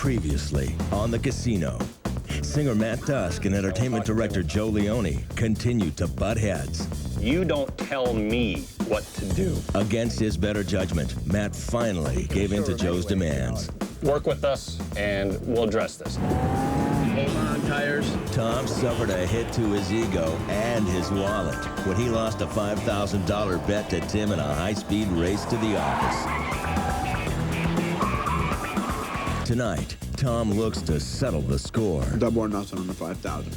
Previously on the Casino. Singer Matt Dusk and entertainment director Joe Leone continue to butt heads. You don't tell me what to do. Against his better judgment, Matt finally gave in to Joe's demands. Work with us, and we'll address this. Hold on, tires. Tom suffered a hit to his ego and his wallet when he lost a $5,000 bet to Tim in a high-speed race to the office. Tonight, Tom looks to settle the score. Double or nothing on the 5,000.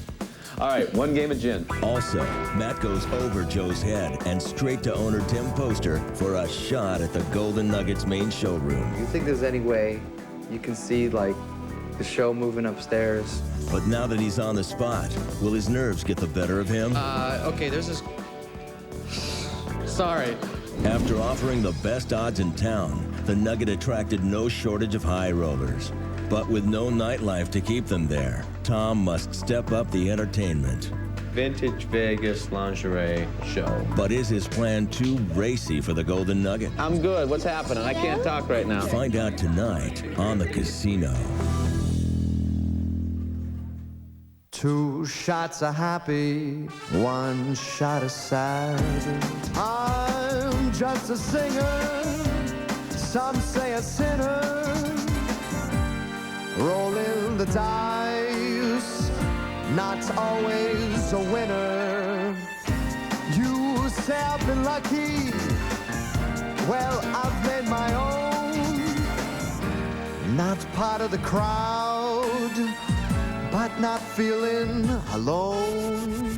All right, one game of gin. Also, Matt goes over Joe's head and straight to owner Tim Poster for a shot at the Golden Nuggets main showroom. Do you think there's any way you can see, like, the show moving upstairs? But now that he's on the spot, will his nerves get the better of him? Okay, there's this... Sorry. After offering the best odds in town, the Nugget attracted no shortage of high rollers. But with no nightlife to keep them there, Tom must step up the entertainment. Vintage Vegas lingerie show. But is his plan too racy for the Golden Nugget? I'm good. What's happening? I can't talk right now. Find out tonight on the Casino. 2 shots are happy, 1 shot is sad. I'm just a singer, some say a sinner. Rolling the dice, not always a winner. You say I've been lucky, well, I've made my own. Not part of the crowd, but not feeling alone.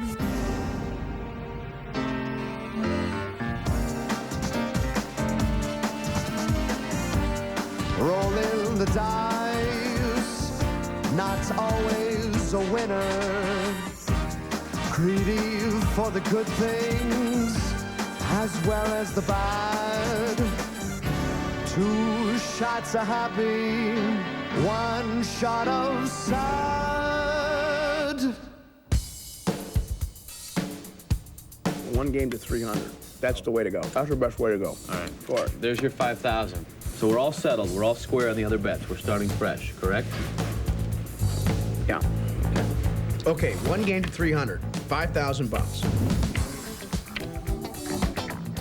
Rolling the dice, not always a winner. Greedy for the good things as well as the bad. 2 shots are happy, 1 shot of sad. 1 game to 300. That's the way to go. That's the best way to go. All right. For it. There's your 5,000. So we're all settled. We're all square on the other bets. We're starting fresh, correct? Yeah. Okay, 1 game to 300, 5,000 bucks.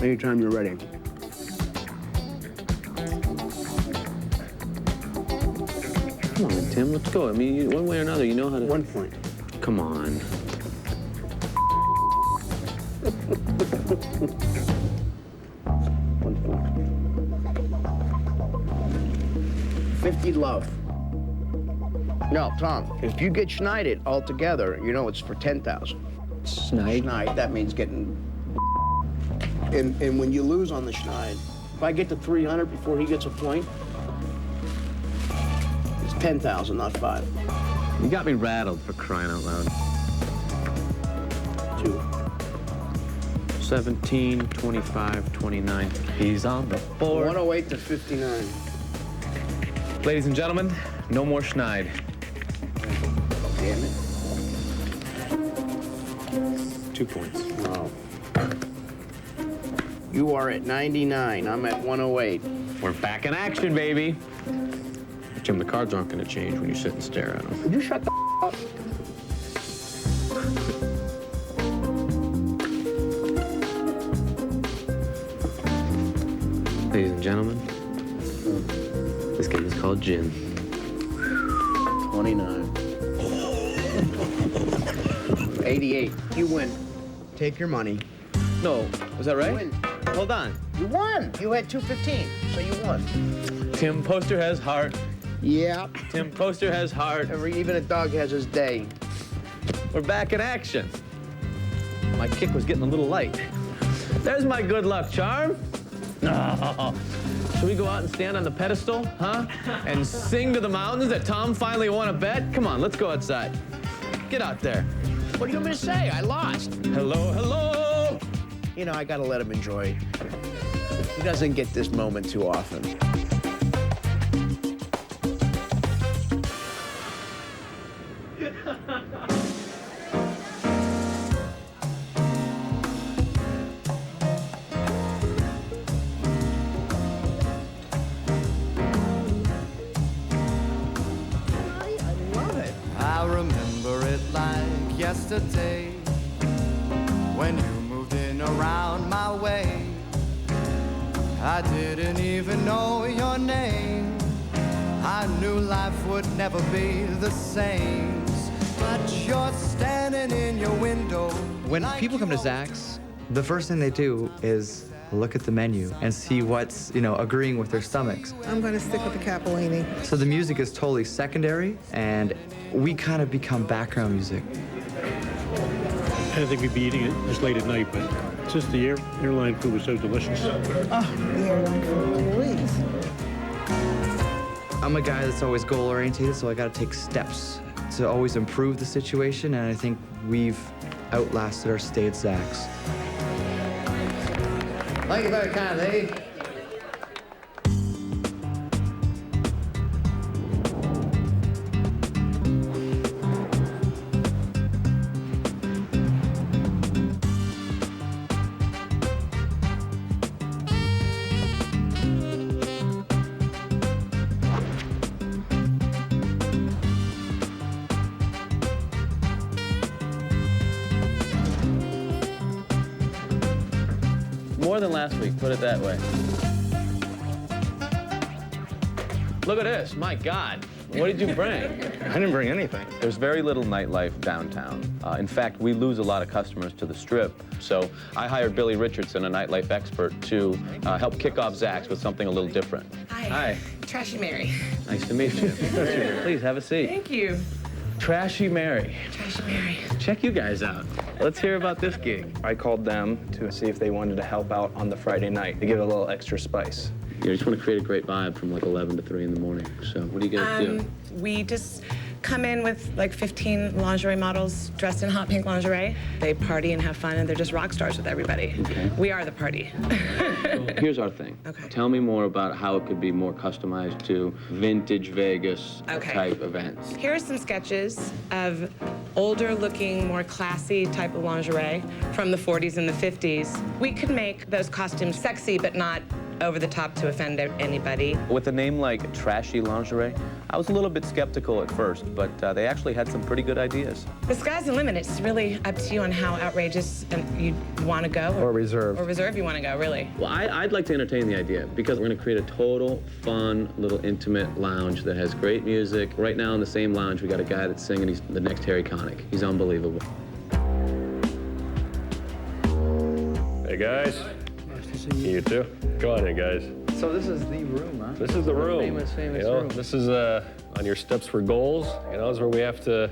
Anytime you're ready. Come on, Tim, let's go. I mean, one way or another, you know how to... 1 point. Come on. $50 love. No, Tom, if you get schneided altogether, you know it's for 10,000. Schneid? Schneid, that means getting... And when you lose on the schneid, if I get to 300 before he gets a point, it's 10,000, not 5. You got me rattled, for crying out loud. 2. 17, 25, 29. He's on the board. 108 to 59. Ladies and gentlemen, no more Schneid. Damn it. 2 points. Oh. You are at 99. I'm at 108. We're back in action, baby. Jim, the cards aren't going to change when you sit and stare at them. Would you shut the up? Ladies and gentlemen, this game is called gin. 29. 88. You win. Take your money. No, was that right? Win. Hold on. You won. You had 215, so you won. Tim Poster has heart. Yeah. Tim Poster has heart. Even a dog has his day. We're back in action. My kick was getting a little light. There's my good luck charm. No. Should we go out and stand on the pedestal, huh? And sing to the mountains that Tom finally won a bet? Come on, let's go outside. Get out there. What do you want me to say? I lost. Hello, hello. You know, I gotta let him enjoy. He doesn't get this moment too often. I remember it like yesterday, when you moved in around my way. I didn't even know your name. I knew life would never be the same. But you're standing in your window. When people come to Zach's, the first thing they do is look at the menu and see what's, agreeing with their stomachs. I'm going to stick with the Capellini. So the music is totally secondary, and we kind of become background music. I didn't think we'd be eating it this late at night, but just the airline food was so delicious. Oh, the airline food, please. I'm a guy that's always goal-oriented, so I got to take steps to always improve the situation, and I think we've outlasted our stay at Zach's. Thank you very kindly. More than last week, put it that way. Look at this, my God. What did you bring? I didn't bring anything. There's very little nightlife downtown. In fact, we lose a lot of customers to the Strip. So I hired Billy Richardson, a nightlife expert, to help kick off Zach's with something a little different. Hi. Trashy Mary. Nice to meet you. Please, have a seat. Thank you. Trashy Mary. Trashy Mary. Check you guys out. Let's hear about this gig. I called them to see if they wanted to help out on the Friday night to give it a little extra spice. You just want to create a great vibe from like 11 to 3 in the morning. So what do you guys do? We just come in with like 15 lingerie models dressed in hot pink lingerie. They party and have fun, and they're just rock stars with everybody. Okay. We are the party. Here's our thing. Okay. Tell me more about how it could be more customized to vintage Vegas Okay. type events. Here are some sketches of older looking, more classy type of lingerie from the 40s and the 50s. We could make those costumes sexy, but not over the top to offend anybody. With a name like Trashy Lingerie, I was a little bit skeptical at first, but they actually had some pretty good ideas. The sky's the limit. It's really up to you on how outrageous you want to go. Or reserve. Or reserve you want to go, really. Well, I'd like to entertain the idea because we're going to create a total, fun, little intimate lounge that has great music. Right now in the same lounge, we got a guy that's singing. He's the next Harry Connick. He's unbelievable. Hey, guys. Nice to see you. You too. Go on in, guys. So this is the room, huh? This is the room. Famous room. This is on your steps for goals. This is where we have to,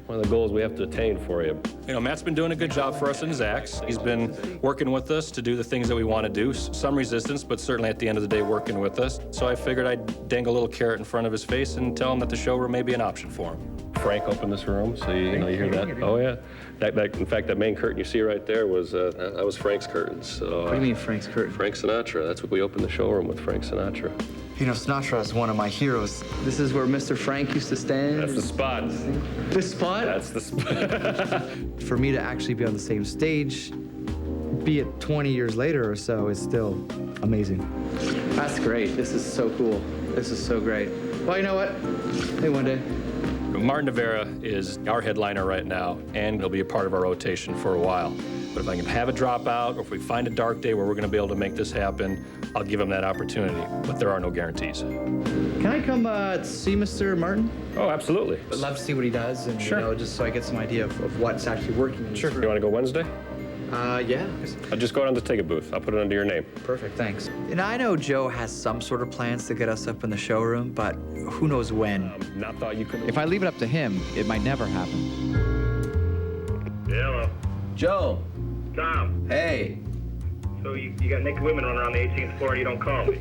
one of the goals we have to attain for you. Matt's been doing a good job for us in Zach's. He's been working with us to do the things that we want to do. Some resistance, but certainly at the end of the day, working with us. So I figured I'd dangle a little carrot in front of his face and tell him that the showroom may be an option for him. Frank opened this room, so you hear that. Oh yeah, in fact, that main curtain you see right there was that was Frank's curtains. So, What do you mean Frank's curtain? Frank Sinatra. That's what we opened the showroom with, Frank Sinatra. Sinatra is one of my heroes. This is where Mr. Frank used to stand. That's the spot. This spot? That's the spot. For me to actually be on the same stage, be it 20 years later or so, is still amazing. That's great. This is so cool. This is so great. Well, you know what? Hey, one day. Martin Rivera is our headliner right now, and he'll be a part of our rotation for a while. But if I can have a dropout, or if we find a dark day where we're going to be able to make this happen, I'll give him that opportunity. But there are no guarantees. Can I come see Mr. Martin? Oh, absolutely. I'd love to see what he does, and Sure. just so I get some idea of what's actually working in Sure. this You want to go Wednesday? yeah. I'll just go down to the ticket booth. I'll put it under your name. Perfect, thanks. And I know Joe has some sort of plans to get us up in the showroom, but who knows when. Not thought you could. If I leave it up to him, it might never happen. Yeah, Joe. Tom. Hey. So you got naked women running around the 18th floor and you don't call me.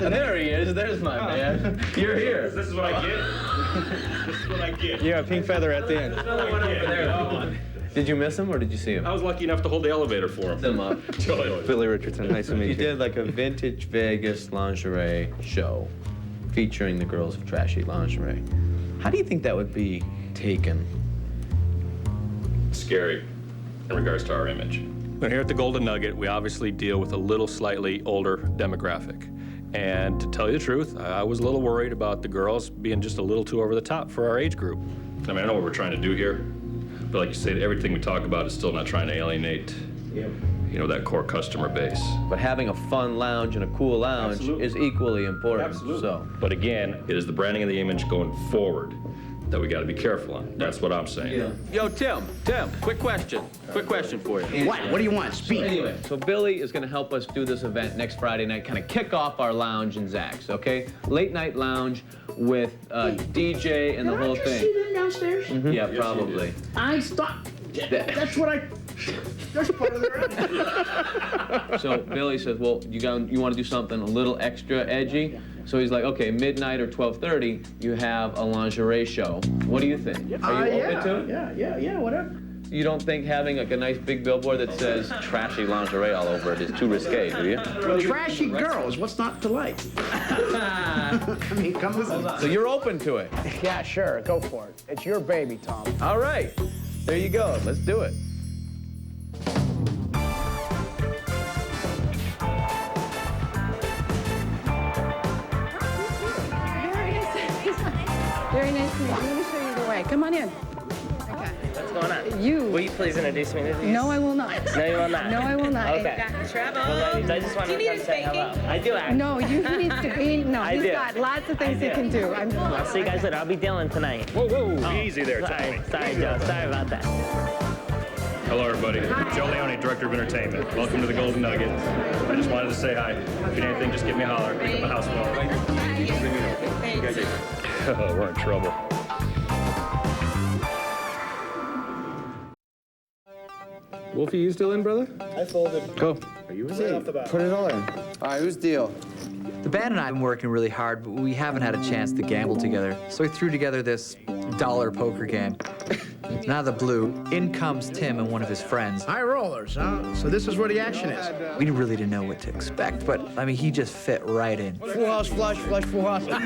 There he is. There's my man. You're here. This is what I get? This is what I get. Yeah, pink feather at the end. Another one over there. Did you miss him or did you see him? I was lucky enough to hold the elevator for him. Him up. Billy Richardson, nice to meet you. You did like a vintage Vegas lingerie show featuring the girls of Trashy Lingerie. How do you think that would be taken? Scary in regards to our image. But here at the Golden Nugget, we obviously deal with a little slightly older demographic. And to tell you the truth, I was a little worried about the girls being just a little too over the top for our age group. I mean, I know what we're trying to do here, but like you say, everything we talk about is still not trying to alienate, you know, that core customer base. But having a fun lounge and a cool lounge is equally important. Absolutely. So. But again, it is the branding of the image going forward that we got to be careful on. That's what I'm saying. Yeah. Yo, Tim, quick question for you. What do you want? Speak. Anyway, so Billy is going to help us do this event next Friday night, kind of kick off our lounge in Zach's, okay? Late night lounge with DJ and the whole thing. See them downstairs? Mm-hmm. Yeah, probably. I stopped. That's what I. That's part of the So Billy says, well, you want to do something a little extra edgy? So he's like, okay, midnight or 12:30, you have a lingerie show. What do you think? Are you open to it? Yeah, whatever. You don't think having like a nice big billboard that says trashy lingerie all over it is too risque, do you? Trashy girls, what's not to like? I mean, come on. So you're open to it? Yeah, sure. Go for it. It's your baby, Tom. All right. There you go. Let's do it. Very nice to meet you. Let me show you the way. Come on in. Okay. What's going on? You. Will you please introduce me to these? No, I will not. No, you will not? No, I will not. Okay. Well, I just want to come say hello. I do actually. No, he needs to be. No, I he's do. got lots of things he can do. I'll see you guys later. I'll be dealing tonight. Whoa, easy there, Sorry, Tommy. sorry, Joe. Sorry about that. Hello, everybody. Joe Leone, Director of Entertainment. Welcome to the Golden Nugget. I just wanted to say hi. If you need anything, just give me a holler. Pick up the house phone. We're in trouble. Wolfie, you still in, brother? I folded. Go. Are you in? Off the bat. Put it all in. All right, whose deal? The band and I have been working really hard, but we haven't had a chance to gamble together. So we threw together this dollar poker game. And out of the blue, in comes Tim and one of his friends. High rollers, huh? So this is where the action is. We really didn't know what to expect, but I mean, he just fit right in. Full house, flush, full house. A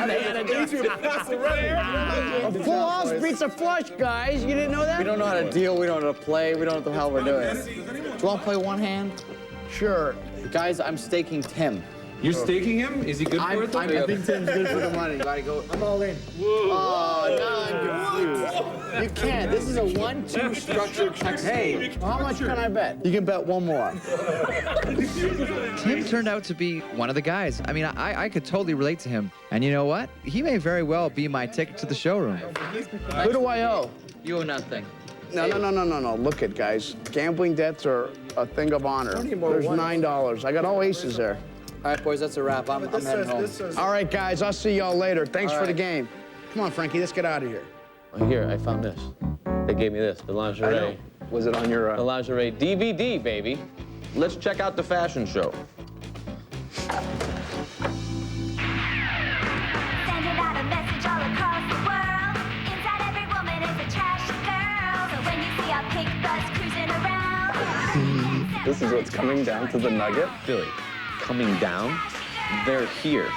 full house beats a flush, guys. You didn't know that? We don't know how to deal, we don't know how to play, we don't know what the hell we're doing. Do you want to play one hand? Sure. Guys, I'm staking Tim. You're staking him? Is he good for it? I think Tim's good for the money. Gotta go. I'm all in. Oh, now I'm confused. You can't. This is a 1-2 structured check. Hey, how much can I bet? You can bet one more. Tim turned out to be one of the guys. I mean, I could totally relate to him. And you know what? He may very well be my ticket to the showroom. Who do I owe? You owe nothing. No. Look it, guys. Gambling debts are a thing of honor. There's $9. I got all aces there. All right, boys, that's a wrap. I'm heading home. All right, guys, I'll see y'all later. Thanks for the game. Come on, Frankie, let's get out of here. Here, I found this. They gave me this, the lingerie. Was it on your... The lingerie DVD, baby. Let's check out the fashion show. Sending out a message all across the world. Inside every woman is a trashy girl. So when you see a pink bus cruising around... This is what's coming down to the Nugget? Billy, coming down? They're here.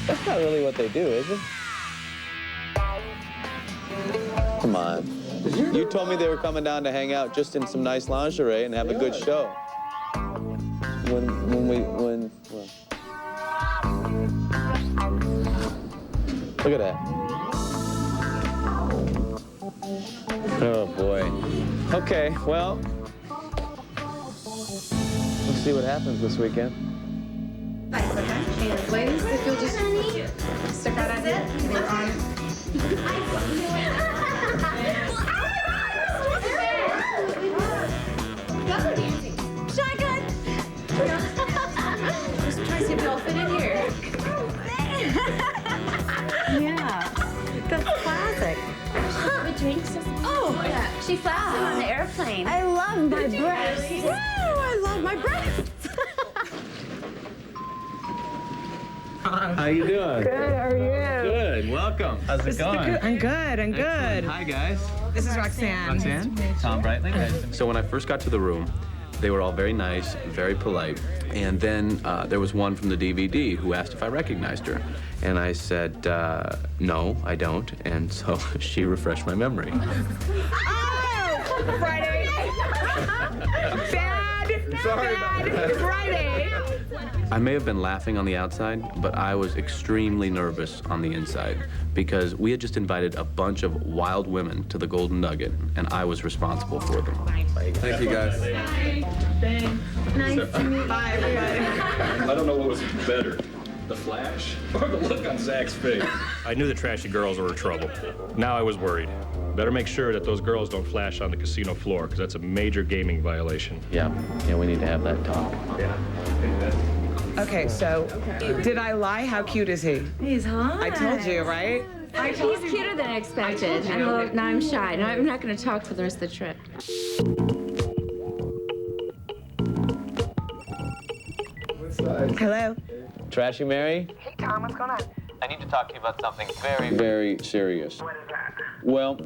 That's not really what they do, is it? Come on. You told me they were coming down to hang out just in some nice lingerie and have a good show. Look at that. Oh, boy. Okay, well, let's see what happens this weekend. Ladies, if you'll just stick right on here. You're on. Shotgun! Just try to see if we all fit in here. Yeah, that's classic. The drinks is... Oh, yeah. She flashed him on the airplane. I love my breasts. Woo, I love my breasts. How you doing? Good, how are you? Good, welcome. How's it going? I'm good, I'm good. Hi, guys. This is Roxanne. Roxanne? Tom Breitling. So when I first got to the room, they were all very nice, very polite. And then there was one from the DVD who asked if I recognized her. And I said, no, I don't. And so she refreshed my memory. Oh! Friday. Bad Sorry about that. Friday. I may have been laughing on the outside, but I was extremely nervous on the inside because we had just invited a bunch of wild women to the Golden Nugget, and I was responsible for them. Thank you, guys. Nice to meet you. Bye, everybody. I don't know what was better, the flash or the look on Zach's face. I knew the trashy girls were in trouble. Now I was worried. Better make sure that those girls don't flash on the casino floor, because that's a major gaming violation. Yeah, we need to have that talk. Okay, so did I lie? How cute is he? He's hot. I told you, right? He's cuter than I expected. Now I'm shy. Now I'm not going to talk for the rest of the trip. Hello. Trashy Mary? Hey, Tom, what's going on? I need to talk to you about something very, very serious. What is that? Well,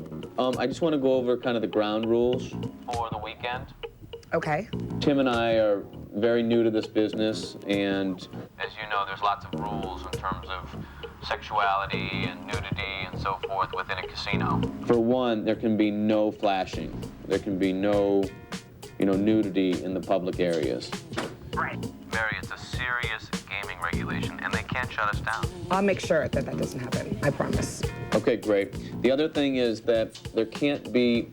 I just want to go over kind of the ground rules for the weekend. Okay. Tim and I are very new to this business, and as you know, there's lots of rules in terms of sexuality and nudity and so forth within a casino. For one, there can be no flashing. There can be no, nudity in the public areas. Right. Mary, it's a serious gaming regulation, and they can't shut us down. I'll make sure that doesn't happen. I promise. Okay, great. The other thing is that there can't be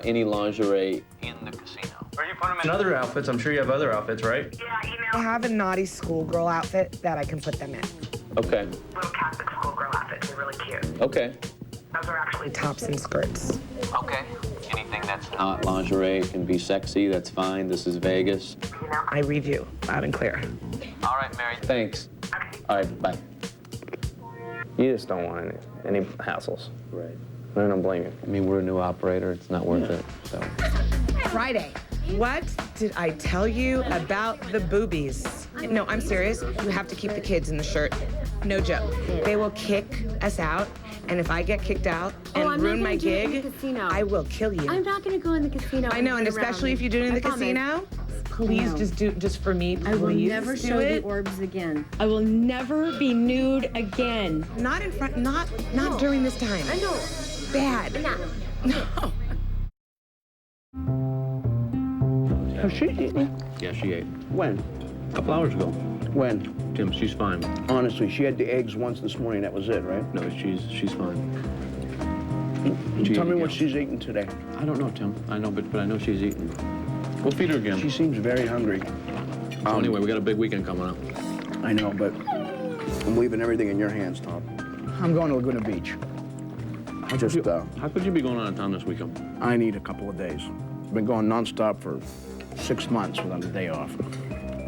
any lingerie in the casino. Or you put them in other outfits. I'm sure you have other outfits, right? Yeah, I have a naughty schoolgirl outfit that I can put them in. Okay. Little Catholic schoolgirl outfits. They're really cute. Okay. Those are actually tops and skirts. Okay. Anything that's not lingerie can be sexy. That's fine. This is Vegas. I read you loud and clear. All right, Mary. Thanks. All right, bye. You just don't want any hassles. Right. I don't blame you. I mean, we're a new operator. It's not worth it, so. Friday. What did I tell you about the boobies? No, I'm serious. You have to keep the kids in the shirt. No joke. They will kick us out, and if I get kicked out and ruin my gig, I will kill you. I'm not going to go in the casino. I know, and especially if you do it in the casino, please just for me, please. I will never do show it. the orbs again. I will never be nude again. Not in front, not during this time. I know. Bad. No. Has she eaten? Yeah, she ate. When? A couple hours ago. When? Tim, she's fine. Honestly, she had the eggs once this morning. That was it, right? No, she's fine. Tell me what she's eating today. I don't know, Tim. I know, but I know she's eating. We'll feed her again. She seems very hungry. Anyway, we got a big weekend coming up. I know, but I'm leaving everything in your hands, Tom. I'm going to Laguna Beach. How could you be going out of town this weekend? I need a couple of days. I've been going nonstop for 6 months without a day off.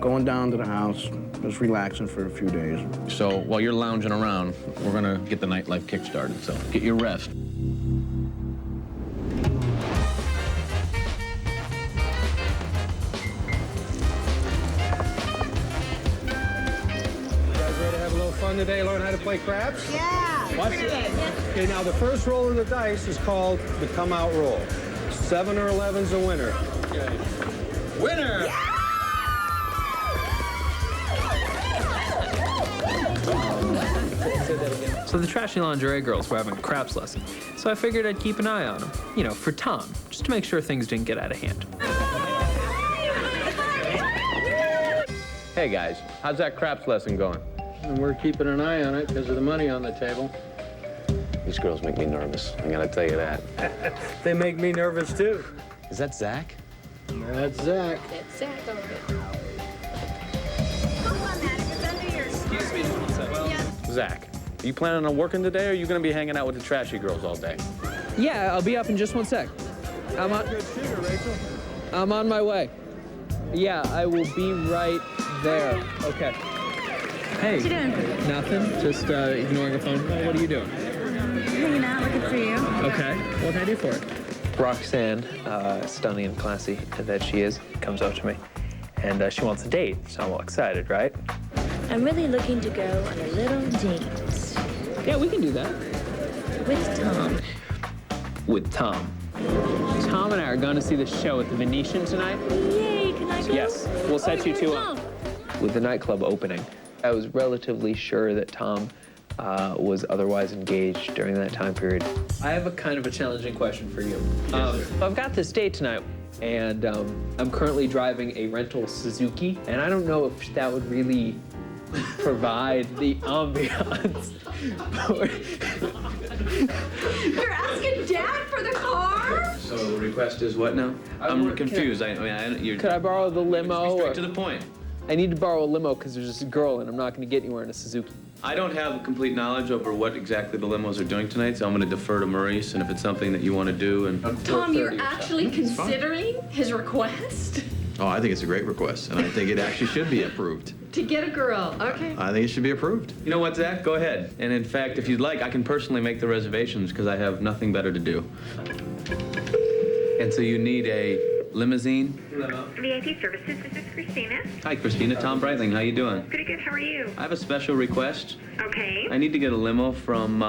Going down to the house, just relaxing for a few days. So while you're lounging around, we're gonna get the nightlife kick-started, so get your rest. You guys ready to have a little fun today, learn how to play craps? Yeah. Watch it. Okay, now the first roll of the dice is called the come out roll. 7 or 11's a winner. Okay. Winner! Yeah! So the trashy lingerie girls were having a craps lesson, so I figured I'd keep an eye on them, for Tom, just to make sure things didn't get out of hand. Hey guys, how's that craps lesson going? And we're keeping an eye on it because of the money on the table. These girls make me nervous, I gotta tell you that. They make me nervous too. Is that Zach? That's Zach. That's Zach over Zach, are you planning on working today, or are you gonna be hanging out with the trashy girls all day? Yeah, I'll be up in just 1 sec. I'm on my way. Yeah, I will be right there. Okay. Hey. What you doing? Nothing. Just ignoring a phone call. What are you doing? Hanging out, looking for you. Okay. What can I do for it? Roxanne, stunning and classy that she is, comes up to me. And she wants a date, so I'm all excited, right? I'm really looking to go on a little date. Yeah, we can do that. With Tom. With Tom. Tom and I are going to see the show at the Venetian tonight. Yay, can I go? Yes, we'll set you two up. With the nightclub opening, I was relatively sure that Tom was otherwise engaged during that time period. I have a kind of a challenging question for you. I've got this date tonight. And I'm currently driving a rental Suzuki, and I don't know if that would really provide the ambiance. You're asking Dad for the car? So the request is what now? I'm confused. Could I borrow the limo? Straight to the point. I need to borrow a limo because there's just a girl, and I'm not going to get anywhere in a Suzuki. I don't have complete knowledge over what exactly the limos are doing tonight, so I'm going to defer to Maurice, and if it's something that you want to do, and Tom, you're actually considering his request? Oh, I think it's a great request, and I think it actually should be approved. To get a girl, okay. I think it should be approved. You know what, Zach? Go ahead. And in fact, if you'd like, I can personally make the reservations because I have nothing better to do. And so you need a limousine? VIP services, this is Christina. Hi, Christina. Tom Breitling. How you doing? Pretty good, how are you? I have a special request. Okay. I need to get a limo from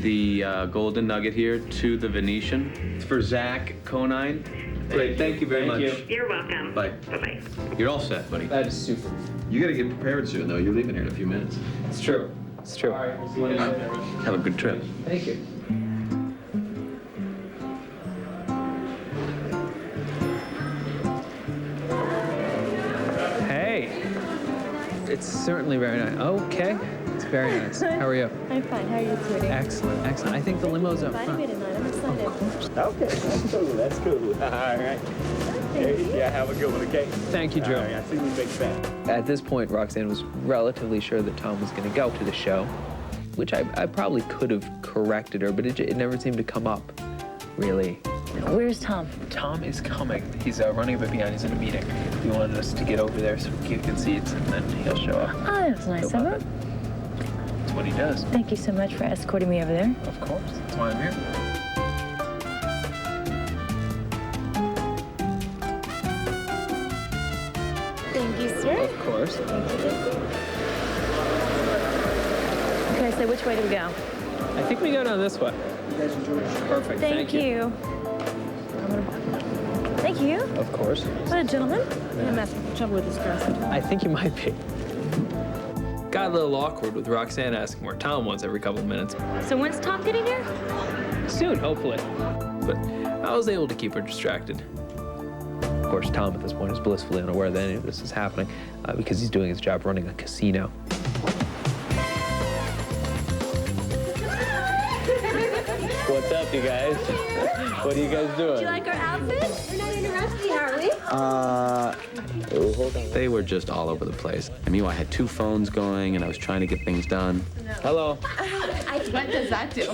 the Golden Nugget here to the Venetian. It's for Zach Conine. Great, thank you very much. You're welcome. Bye. Bye-bye. You're all set, buddy. That is super. You got to get prepared soon, though. You're leaving here in a few minutes. It's true. It's true. All right, we'll see you later. Have a good trip. Thank you. Hey. It's certainly very nice. Okay. It's very nice. How are you? I'm fine. How are you, sweetie? Excellent, excellent. I think the limo's up front. Tonight. I'm excited. Okay, that's cool. That's cool. All right. Yeah, have a good one, okay? Thank you, Joe. All right, I see you, big fan. At this point, Roxanne was relatively sure that Tom was going to go to the show, which I probably could have corrected her, but it never seemed to come up, really. Where's Tom? Tom is coming. He's running a bit behind. He's in a meeting. He wanted us to get over there so we can get good seats, and then he'll show up. Oh, that was nice of him. That's what he does. Thank you so much for escorting me over there. Of course. That's why I'm here. Thank you, sir. Of course. Okay, so which way do we go? I think we go down this way. Perfect. Thank you. Thank you. Of course. What a gentleman. I'm having trouble with this dress. I think you might be. Got a little awkward with Roxanne asking where Tom was every couple of minutes. So when's Tom getting here? Soon, hopefully. But I was able to keep her distracted. Of course, Tom at this point is blissfully unaware that any of this is happening because he's doing his job running a casino. What's up, you guys? What are you guys doing? Do you like our outfits? We're not interrupting, are we? Hold on. They were just all over the place. I mean, I had 2 phones going, and I was trying to get things done. Hello. What does that do?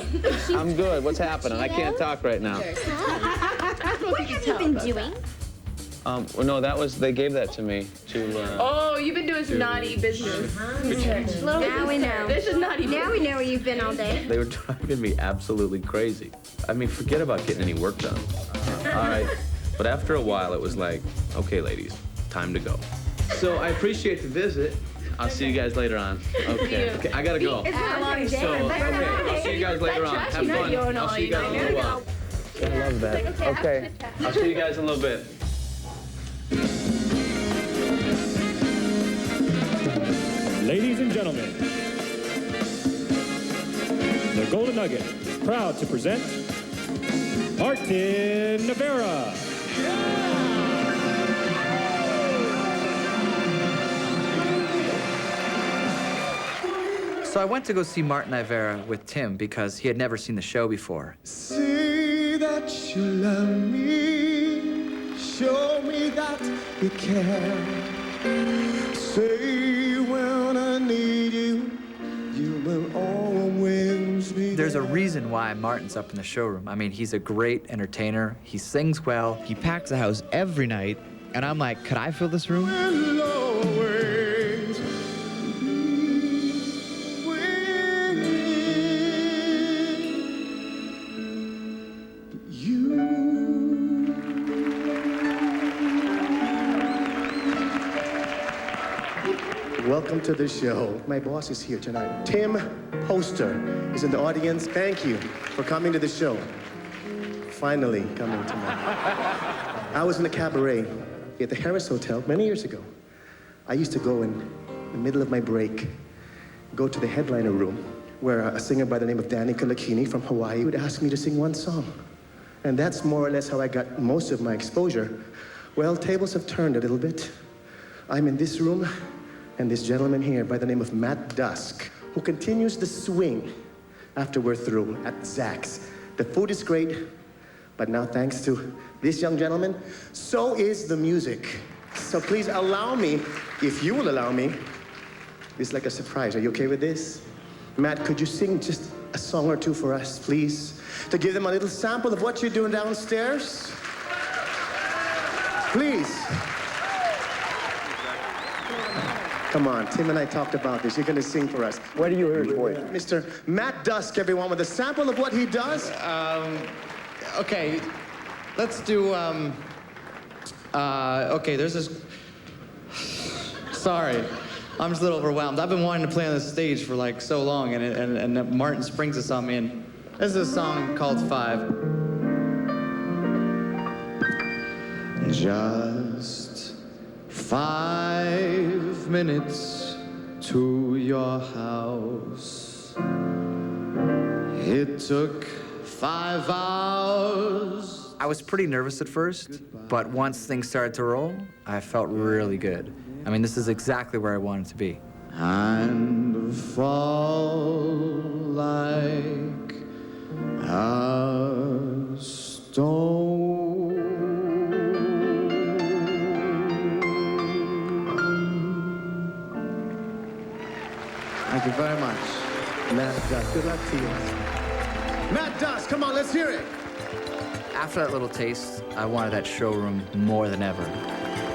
I'm good. What's happening? I can't talk right now. What have you been doing? Well, no, they gave that to me to, Oh, you've been doing some naughty business. Now we know. This is naughty business. Now we know where you've been all day. They were driving me absolutely crazy. I mean, forget about getting any work done. All right. But after a while, it was like, okay, ladies, time to go. So I appreciate the visit. I'll see you guys later on. Okay. Okay, I gotta go. It's been a long day. I'll see you guys later on. Have fun. I'll see you guys in a little while. I love that. Okay. I'll see you guys in a little bit. Ladies and gentlemen, the Golden Nugget is proud to present Martin Navarra. So I went to go see Martin Ivera with Tim because he had never seen the show before. Say that you love me, show me that you care. Say when I need you, you will always be There's a reason why Martin's up in the showroom. I mean, he's a great entertainer. He sings well. He packs the house every night. And I'm like, could I fill this room? Will always be with you. Welcome to the show. My boss is here tonight. Tim Poster is in the audience. Thank you for coming to the show. Finally coming tonight. I was in a cabaret at the Harris Hotel many years ago. I used to go in the middle of my break, go to the headliner room, where a singer by the name of Danny Kalakini from Hawaii would ask me to sing one song. And that's more or less how I got most of my exposure. Well, tables have turned a little bit. I'm in this room, and this gentleman here by the name of Matt Dusk, who continues the swing after we're through at Zach's. The food is great, but now thanks to this young gentleman, so is the music. So please allow me, if you will allow me, this is like a surprise. Are you okay with this? Matt, could you sing just a song or two for us, please? To give them a little sample of what you're doing downstairs? Please. Come on, Tim and I talked about this. You're gonna sing for us. Where do you hear his voice? Mr. Matt Dusk, everyone, with a sample of what he does. Okay, let's do, okay, there's this, sorry, I'm just a little overwhelmed. I've been wanting to play on this stage for like so long, and Martin springs this on me, and this is a song called 5. Just 5 minutes to your house. It took 5 hours. I was pretty nervous at first, but once things started to roll, I felt really good. I mean, this is exactly where I wanted to be. And fall like a stone. Thank you very much. Matt Dusk, good luck to you. Matt Dusk, come on, let's hear it. After that little taste, I wanted that showroom more than ever.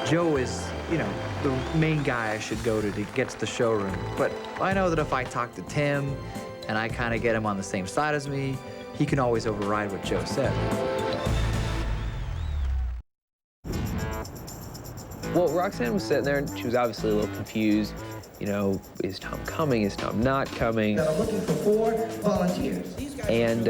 Joe is, you know, the main guy I should go to get to the showroom. But I know that if I talk to Tim and I kind of get him on the same side as me, he can always override what Joe said. Well, Roxanne was sitting there, and she was obviously a little confused. You know, is Tom coming? Is Tom not coming? I'm looking for 4 volunteers. And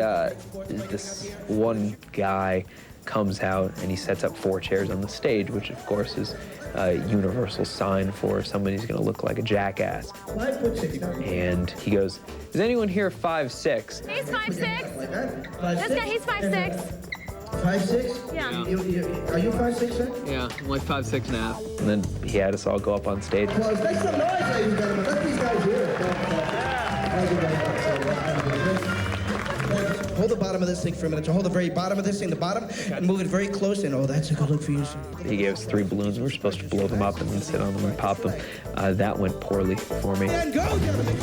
this one guy comes out, and he sets up 4 chairs on the stage, which, of course, is a universal sign for somebody who's going to look like a jackass. 5'6". And he goes, is anyone here 5'6"? He's 5'6". Like that? This guy, he's 5'6". 5'6"? Yeah. Are you 5'6", sir? Yeah, I'm like 5'6.5". And then he had us all go up on stage. Well, make some noise, ladies and gentlemen. Let these guys hear it. Hold the bottom of this thing for a minute. So hold the very bottom of this thing, the bottom, and move it very close. And oh, that's a good look for you, sir. He gave us 3 balloons. We were supposed to blow them up and then sit on them and pop them. That went poorly for me. And go, gentlemen.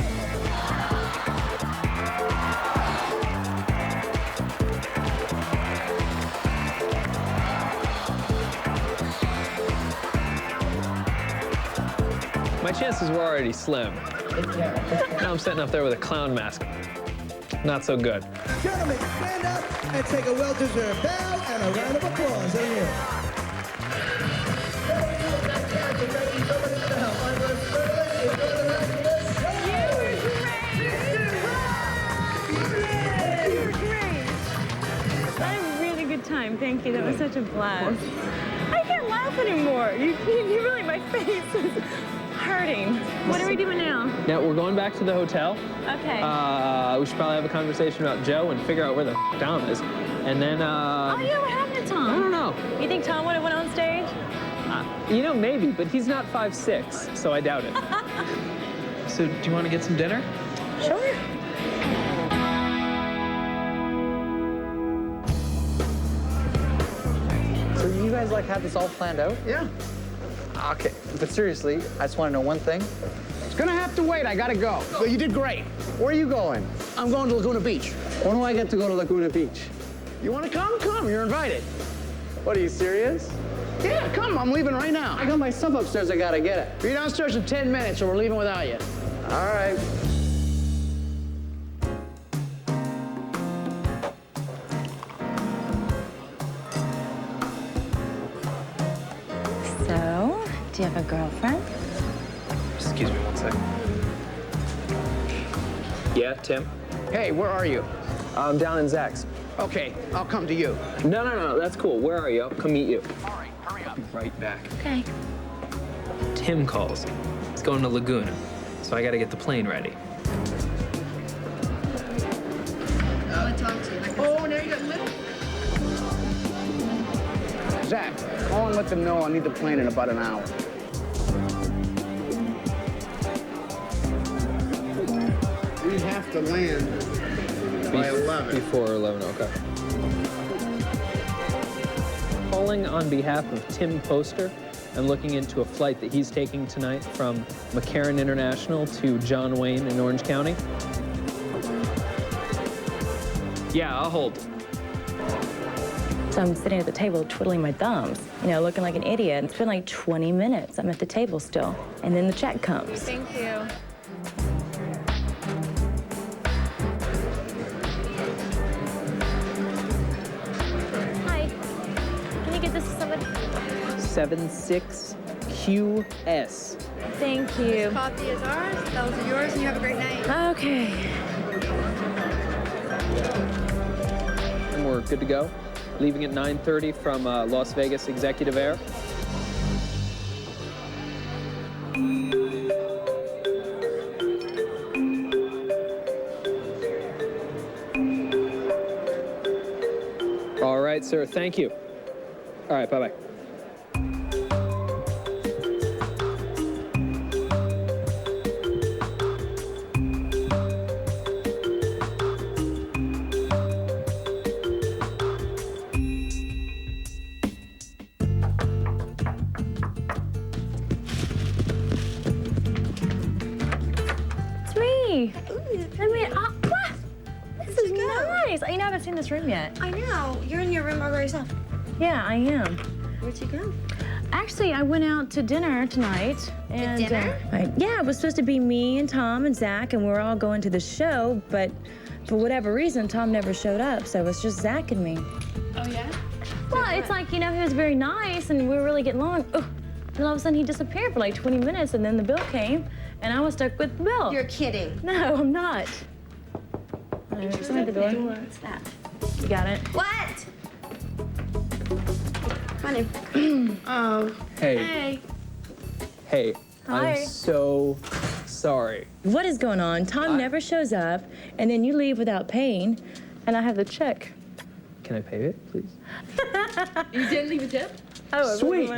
My chances were already slim. Now I'm sitting up there with a clown mask. Not so good. Gentlemen, stand up and take a well-deserved bow and a round of applause. Over here. I had a really good time. Thank you. That was such a blast. I can't laugh anymore. You really, my face is hurting. What are we doing now? Yeah, we're going back to the hotel. Okay. We should probably have a conversation about Joe and figure out where the Tom is. And then, Oh, yeah, what happened to Tom? I don't know. You think Tom would have went on stage? You know, maybe, but he's not 5'6", so I doubt it. So, do you want to get some dinner? Sure. So you guys like have this all planned out? Yeah. Okay, but seriously, I just want to know one thing. It's gonna have to wait. I gotta go. Well, you did great. Where are you going? I'm going to Laguna Beach. When do I get to go to Laguna Beach? You wanna come? Come. You're invited. What, are you serious? Yeah, come. I'm leaving right now. I got my stuff upstairs. I gotta get it. Be downstairs in 10 minutes or we're leaving without you. All right. So, do you have a girlfriend? Excuse me one second. Yeah, Tim? Hey, where are you? I'm down in Zach's. Okay, I'll come to you. No, that's cool. Where are you? I'll come meet you. All right, hurry up. I'll be right back. Okay. Tim calls. He's going to Laguna, so I gotta get the plane ready. I want to talk to you. Oh, now you got little. Zach, call and let them know I need the plane in about an hour. We have to land by 11. Before 11, okay. Calling on behalf of Tim Poster. I'm looking into a flight that he's taking tonight from McCarran International to John Wayne in Orange County. Yeah, I'll hold. So I'm sitting at the table twiddling my thumbs, you know, looking like an idiot. It's been like 20 minutes. I'm at the table still. And then the check comes. Thank you. Hi. Can you get this to somebody? 76QS. Thank you. This coffee is ours. Those are yours, and you have a great night. Okay. And we're good to go. Leaving at 9:30 from Las Vegas Executive Air. All right, sir, thank you. All right, bye-bye. It's me. I mean, what? This is nice. You know, I haven't seen this room yet. I know. You're in your room all by yourself. Yeah, I am. Where'd you go? Actually, I went out to dinner tonight. And, dinner? Yeah, it was supposed to be me and Tom and Zach, and we were all going to the show, but for whatever reason, Tom never showed up, so it was just Zach and me. Oh, yeah? Well, it's like, you know, he was very nice, and we were really getting along. Ugh. And all of a sudden, he disappeared for like 20 minutes, and then the bill came, and I was stuck with the bill. You're kidding. No, I'm not. Somebody at the door. What's that? You got it? What? Honey. Oh. Hey. Hey, Hi. I'm so sorry. What is going on? Tom never shows up, and then you leave without paying, and I have the check. Can I pay it, please? You didn't leave a tip? Oh, Sweet.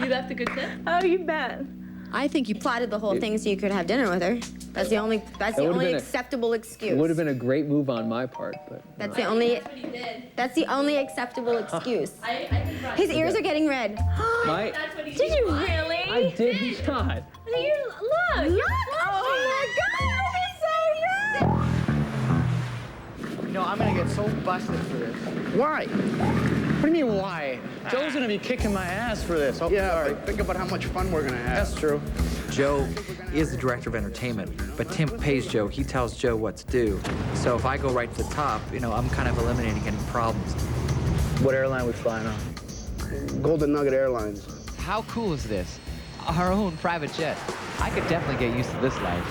You left a good tip? Oh, you bet. I think you plotted the whole thing so you could have dinner with her. That's the only would've been a- acceptable excuse. It would have been a great move on my part, but That's the only. That's the only acceptable excuse. His ears are getting red. my Did you really? I did not. You look. Oh my God! You know, I'm gonna get so busted for this. Why? What do you mean, why? Joe's gonna be kicking my ass for this. Oh, Yeah, sorry. but think about how much fun we're gonna have. That's true. Joe is the director of entertainment, but Tim pays Joe. He tells Joe what to do. So if I go right to the top, you know, I'm kind of eliminating any problems. What airline we flying on? Golden Nugget Airlines. How cool is this? Our own private jet. I could definitely get used to this life.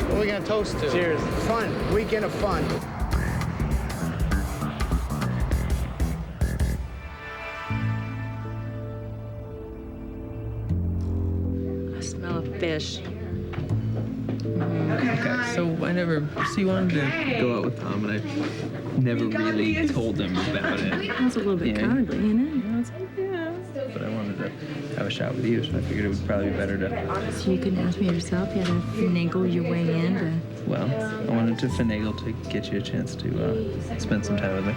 What are we gonna toast to? Cheers. Fun. Weekend of fun. I smell a fish. Okay, so I never, so you wanted to go out with Tom, and I never really told him about it. That's a little bit cowardly, isn't it? But I wanted to have a shot with you, so I figured it would probably be better to, So you couldn't ask me yourself? You had to finagle your way in to... well, I wanted to finagle to get you a chance to spend some time with me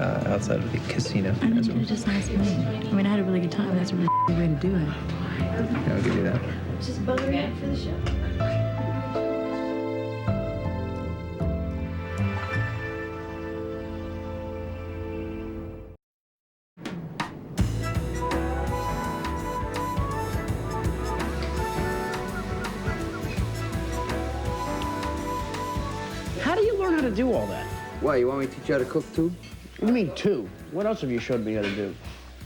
outside of the casino. I think you just asked me. I mean, I had a really good time. That's a really good way to do it. Yeah, I'll give you that. Just butter it for the show. How do you learn how to do all that? What, you want me to teach you how to cook too? What do you mean, two? What else have you showed me how to do?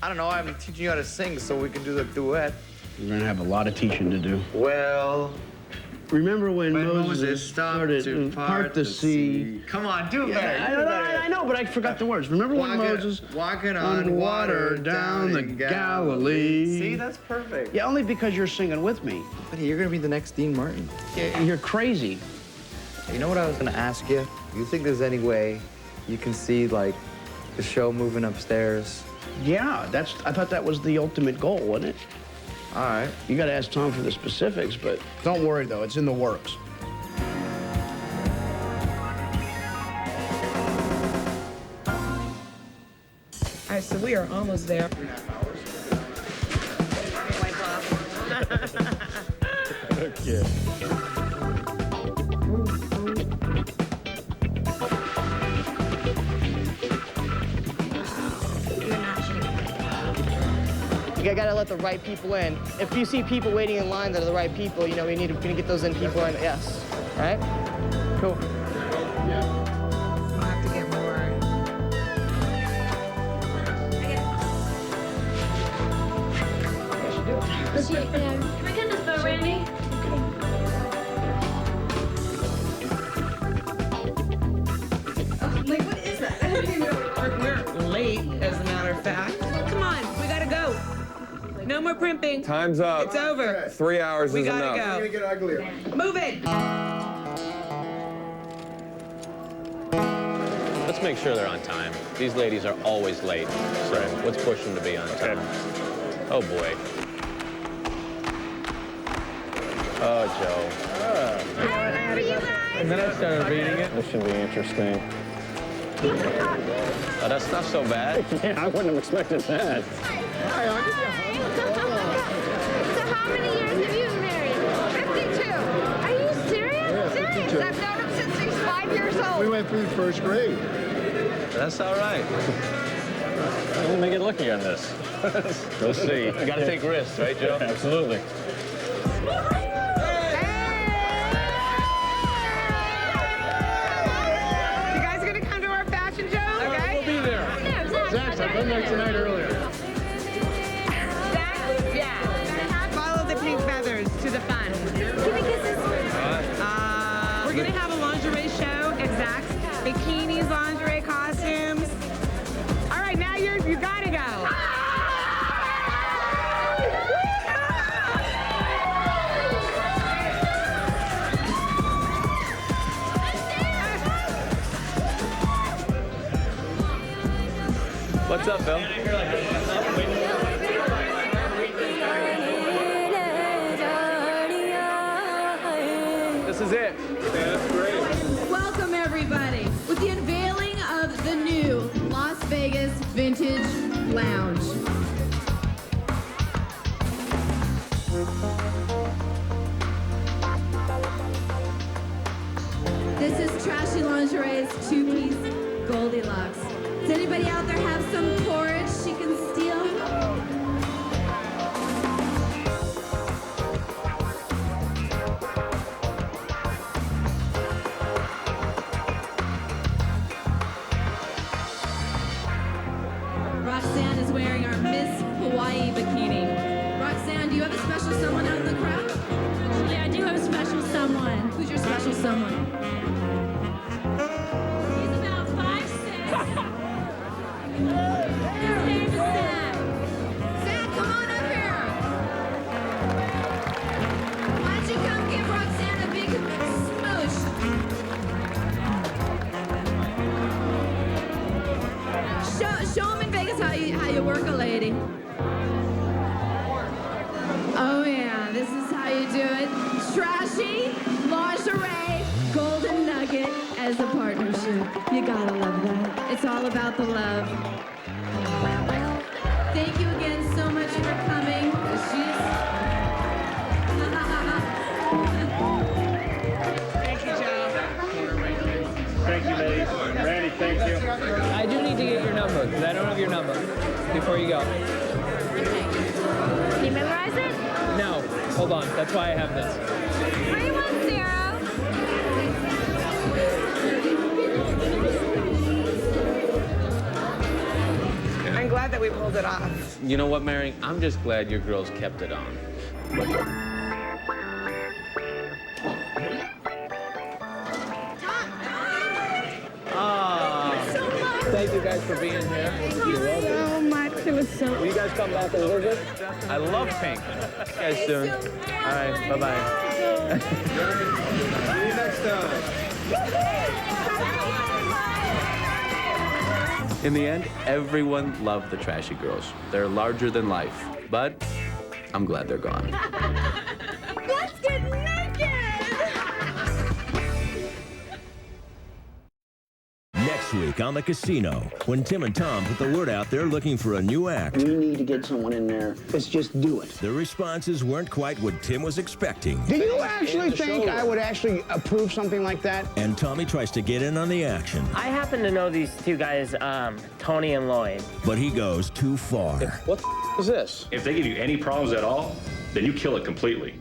I don't know, I'm teaching you how to sing so we can do the duet. You're gonna have a lot of teaching to do. Well, Remember when Moses Moses started started to part the sea? Come on, do better. Yeah, I know, but I forgot the words. Remember when Moses walking on water down the Galilee? See, that's perfect. Yeah, only because you're singing with me. But you're gonna be the next Dean Martin. Yeah, you're crazy. You know what I was gonna ask you? Do you think there's any way you can see, like, the show moving upstairs. Yeah, I thought that was the ultimate goal, wasn't it? All right. You got to ask Tom for the specifics, but don't worry, though. It's in the works. All right, so we are almost there. Okay. You gotta let the right people in. If you see people waiting in line that are the right people, you know, we need to get those in people in. Yes. All right? Cool. I'll have to get more. Can we get this boat, Randy? Like, what is that? I didn't even know. We're late, as a matter of fact. Come on, we gotta go. No more primping. Time's up. It's over. 3 hours We is gotta enough. go. It's gonna get uglier. Move it. Let's make sure they're on time. These ladies are always late, so let's push them to be on time. Oh, boy. Oh, Joe. And then I started reading it. This should be interesting. Oh, that's not so bad. Yeah, I wouldn't have expected that. So how many years have you been married? 52. Are you serious? Serious? I've known him since he's 5 years old. We went through first grade. That's all right. We'll make it lucky on this. We'll see. You gotta take risks, right, Joe? Absolutely. You guys gonna come to our fashion show? Okay. We'll be there. Zach, I've been there tonight earlier. Yeah. Follow the pink feathers to the fun. We're gonna have a lingerie show, exacts, bikinis, lingerie costumes. All right, now you gotta go. What's up, Bill? This is it. Welcome, everybody, with the unveiling of the new Las Vegas Vintage Lounge. This is Trashy Lingerie's two-piece Goldilocks. Does anybody out there have some porridge she can steal? Roxanne is wearing our Miss Hawaii bikini. Roxanne, do you have a special someone out in the crowd? Actually, I do have a special someone. Who's your special someone? He's about 5'6". His name's Zach. Zach, come on up here. Why don't you come give Roxanne a big smooch? Show them in Vegas how you work a lady. Oh yeah, this is how you do it. Trashy, lingerie, golden nugget as a partnership. You gotta love that. It's all about the love. Thank you again so much for coming. Thank you, Joe. Thank you, ladies. Randy, thank you. I do need to get your number, because I don't have your number, before you go. Can you memorize it? No, hold on. That's why I have this. 310. I'm glad that we pulled it off. You know what, Mary? I'm just glad your girls kept it on. Thank you guys for being here. You're welcome. So much. It was so. Will you guys come back and visit? I love pink. See you guys soon. All right, bye-bye. See you next time. In the end, everyone loved the trashy girls. They're larger than life, but I'm glad they're gone. Let's get naked! Next week on The Casino, when Tim and Tom put the word out they're looking for a new act. We need to get someone in there. Let's just do it. The responses weren't quite what Tim was expecting. Do you actually think I would actually approve something like that? And Tommy tries to get in on the action. I happen to know these two guys, Tony and Lloyd. But he goes too far. What the is this? If they give you any problems at all, then you kill it completely.